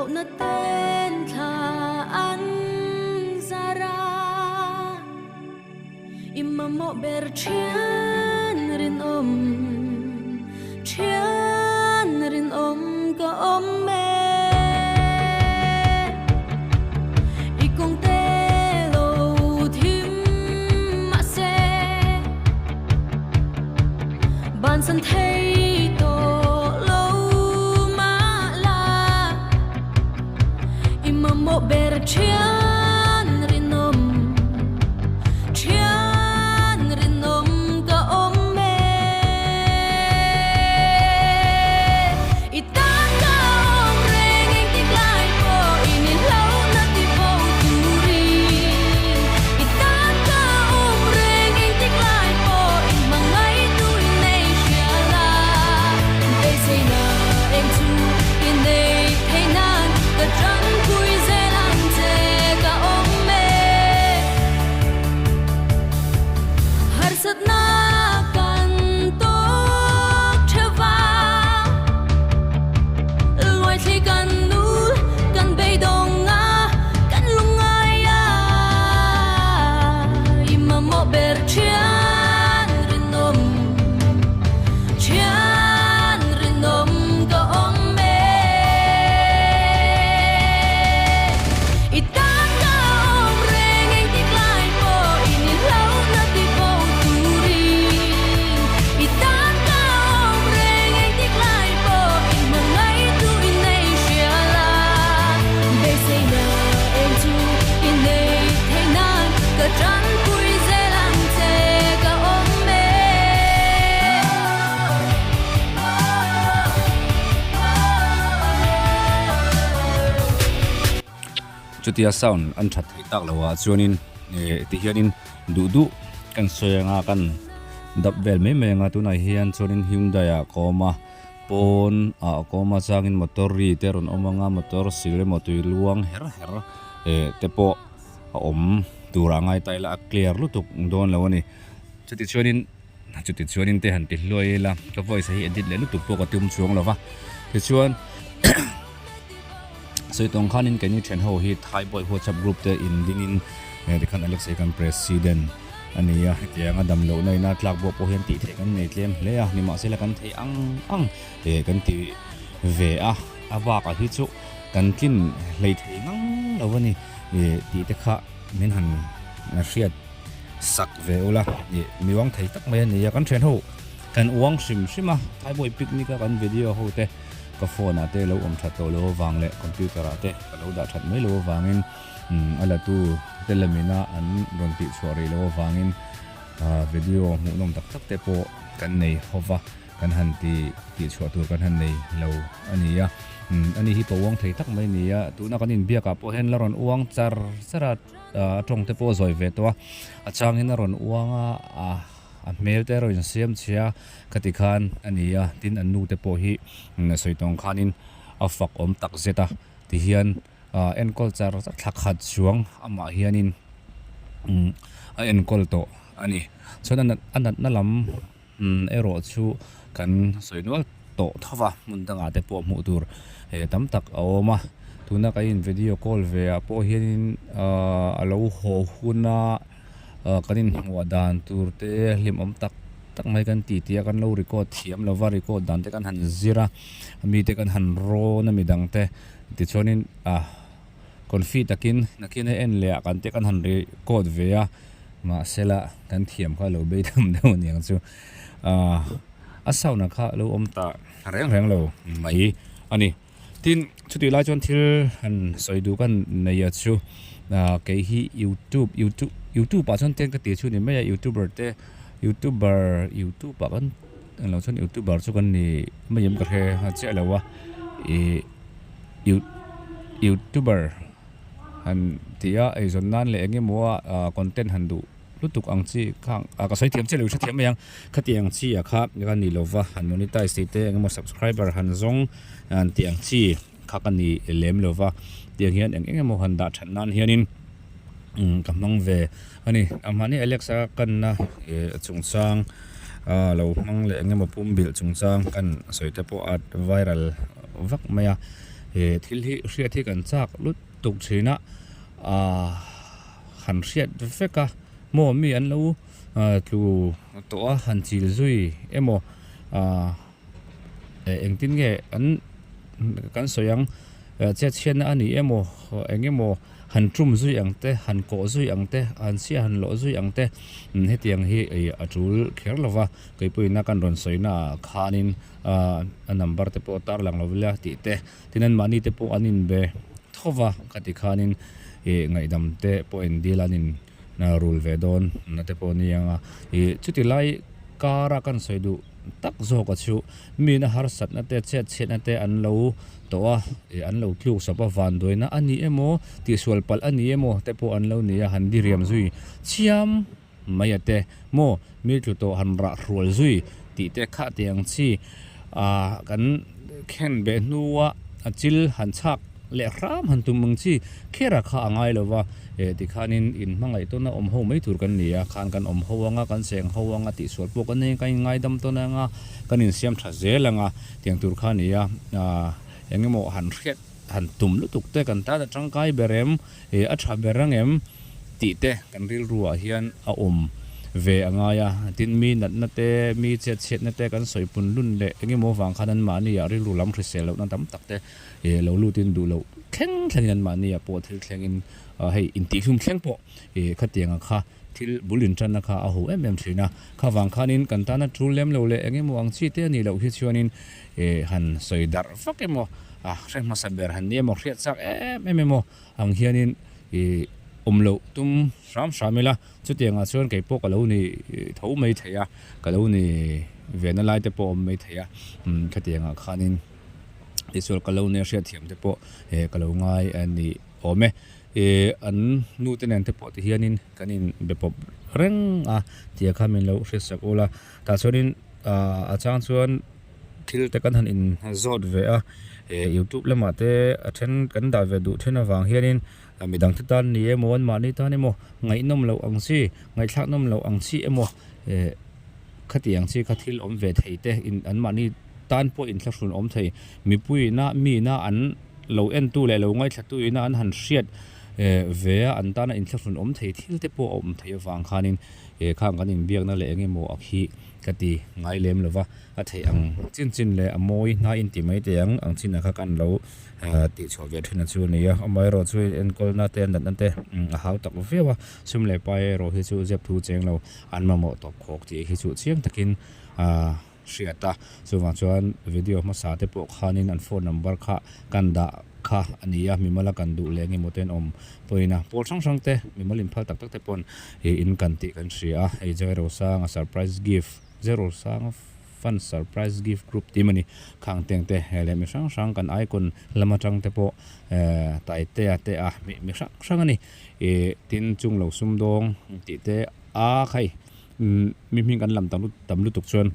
lâu na tên thà ăn zara imma mo ber chian rin ka me ikong te lo thim ma se ban san thei to lo ma la imma mo ber chian rin ka me itan ka reng ing ti lai po ini lo na ti po turi itan ka reng ing ti lai po in mangai tu in nei sia la they say na em tu in nei thei nan ka trăng cui ze lang te ka me har sat na kan to chava loi thi kan nu kan bei dong nga kan lunga ya imma mo ber chian rinom ka me itan ka reng ing ti lai po ini lo na ti po turi itan ka reng ing ti lai po in mangai tu in nei sia la they say na em tu in nei thei nan ka tran pui ze lang te ka me chutia sound an that thei tak lawa chuanin ti hianin du kan soyanga kan dap vel me nga tunai hian chuanin Hyundai a koma pon a koma changin motor ri teron omanga motor sile motui luang her tepo a om turangai taila a clear lutuk don lawani chuti chuanin te han ti hloila ka voice hi edit le lutuk po ka tum chuang lova ti chuan so itong khanin kani chen ho hi Thai boy WhatsApp group te in dingin de khan Alex kan president ania tianga dam lo nei na tlak bo po hian ti the kan nei tlem le a ni ma sela kan thei ang kan ti ve a awa ka hi chu kan kin lei thei ngang lawani ti te kha men han na riat sak ve ola mi wang thei tak mai ni kan chen ho kan uang sim Thai boy picnic kan video ho te ka phone ate lo om that to lo wang le computer ate ka lo da that mai lo wangin ala tu telemina an ron ti chori lo wangin video mu nom tak te po kan nei hova kan han ti chwa tur kan han nei lo ania ani hi pawang thei tak mai nia tu na kanin bia ka po hen la ron uang chara tong te po zoi ve to a changin ron uanga a mel te ron siam chia katikhan ania tin anu te po hi na soitong khanin a fak om tak zeta ti hian en culture thak khat chuang ama hianin a en kol to ani chona anat na lam ero chu kan soinwal to thawa mundanga te po mu tur tam tak awma tuna ka in video call ve a po hianin alo ho huna kanin wadan turte lim om tak mai kan ti tia kan lo record thiam lo va record dan te kan han zira mi te kan han ro na mi dang te ti chonin konfi takin nakin en le kan te kan han record ve a ma sela kan thiam kha lo be tham do niang chu asaw na kha lo om ta reng lo mai ani tin chuti la chon thil han soidu kan nei chu ke hi YouTube pa chon ten ka ti chu ni me YouTuber te YouTube pa kan lo chon YouTuber chu kan ni mayem ka he ha che lawa YouTuber han tia ai zon nan le nge mo content han du lutuk ang chi khang ka sai thiam che lo thiam yang khatiang chi a kha ga ni lova han monetize te ngam subscriber han zong an tiang chi kha kan ni lem lova tiang hian eng mo han da than nan hianin kamnong ve ani amani Alexa kan na chungchang lo mang le ngam pum bil chungchang kan soite po at viral vak maya thil hi hriat hi kan chak lut tuk thina han hriat veka mo mi an lo tlu to a han chil zui emo engtin nge an kan soyang che chen ani emo engemo han trum zui angte han ko zui angte an sia han lo zui angte hetiang hi atul kherlova keipuina kan ron soina khanin a number te po tar lang lovla ti te tinan mani te po anin be thova kati khanin ngai dam te po endilanin na rule ve don na te po nianga chuti lai kara kan soidu tak zo ka chu mi na har sat na te chet na te an lo to an lo tlu sapa van doina ani emo ti sual pal ani emo te po an lo nia han di riam zui chiam mayate mo mi tlu to han ra rol zui ti te kha tiang chi kan khen be nuwa achil han chak le ram han tumung chi khera kha angai lova ti khanin in mangai to na om ho mai tur kan nia khan kan om ho anga kan seng ho anga ti sual po kan nei kai ngai dam to na nga kan in siam tha zelanga tiang tur kha nia engemo han hriat han tum lu tuk te kan ta da tangkai berem a tha berangem ti te kan ril ruwa hian a ve angaya tin mi nat na te mi chet na te kan soipun lun le engemo wang khanan ma ni ya ril ru lam thrisel lo na tam tak te lo lu tin du lo khleng thlengan ma ni ya po thil thleng in hei in ti hlum thleng po khatianga kha thil bulin tan na kha a ho em thrina kha wang khanin kan ta na thul lem lo le engemo ang chi te ni lo hi chuanin han soidar fakemo rem ma saber han ni mo hriat chak em ang hianin lo tum shamila chutianga chuan kei po kalo ni tho mai theya kalo ni vena lai te po mai theya khatianga khanin tisol kalo ne hriat thiam te po kalo ngai ani ome an nu tenen te po ti hianin kanin bepop reng tia khamin lo hrisak ola ta chuanin a chang chuan thil te kan han in zot ve YouTube lama te athen kan da ve du thena wang hianin midang tan ni emo an mani tan emo ngai nom lo ang si ngai thak nom lo ang si emo khatiang chi khathil om ve theite in an mani tan po in thlasun om thei mi pui na mi na an lo en tu le lo ngai thatu ina an han hriat ve an tan in thlasun om thei thil te po om thei wang khanin khang kan in biak na le engemo akhi kati ngai lem lova a thei ang chin le amoi na in ti mai te ang chin kha kan lo ti chove thina chu nia amai ro chu en kol na te nan te a hau tak vewa sum le pai ro hi chu jep thu cheng lo an ma mo top khok ti hi chu chiang takin hriata chuwang chuan video ma sa te po khanin an phone number kha kan da kha ania mimala kan du lengi moten om poina pol sang te mimalim phal tak te pon in kan ti kan ria ei zero sang a surprise gift zero sang fun surprise gift group ti mani khang teng te hele mi sang kan icon lama tang te po tai te mi sang ani tin chung lo sum dong ti te khai mi kan lam tam lu tuk chuan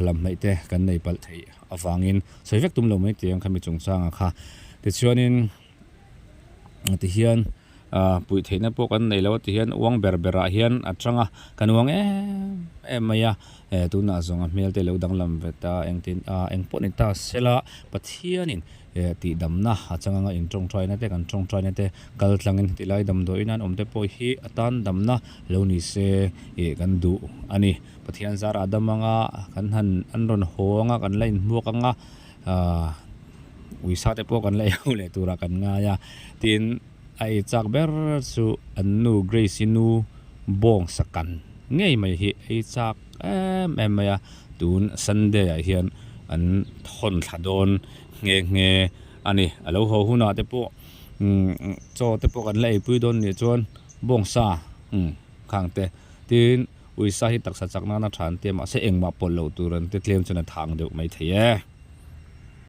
lam mai te kan nei pal thei awangin soivek tum lo mai tiang khami chung changa kha ti chuanin ti hian pui theina po kan nei lo ti hian uang berbera hian atanga kan uang maya tuna zonga mel te lo dang lam veta engtin engpon ta sela pathianin ti damna achanga in tong try na te kan tong try na te kal tlangin tilai dam do inan omte po hi atan damna lo ni se kan du ani pathian zar adamanga kan han anron honga kan lain muakanga uisa te po kan lai le tura kan nga ya tin ai chak ber chu annu grace inu bong sakan ngei mai hi ai chak maya tun sunday a hian an thon thadon nge ani alo ho huna te po cho te po kan lai pui don ni chon bong sa khang te tin uisa hi taksa chakna na than te ma se engma pol lo turan te tlem chana thang deuh mai theye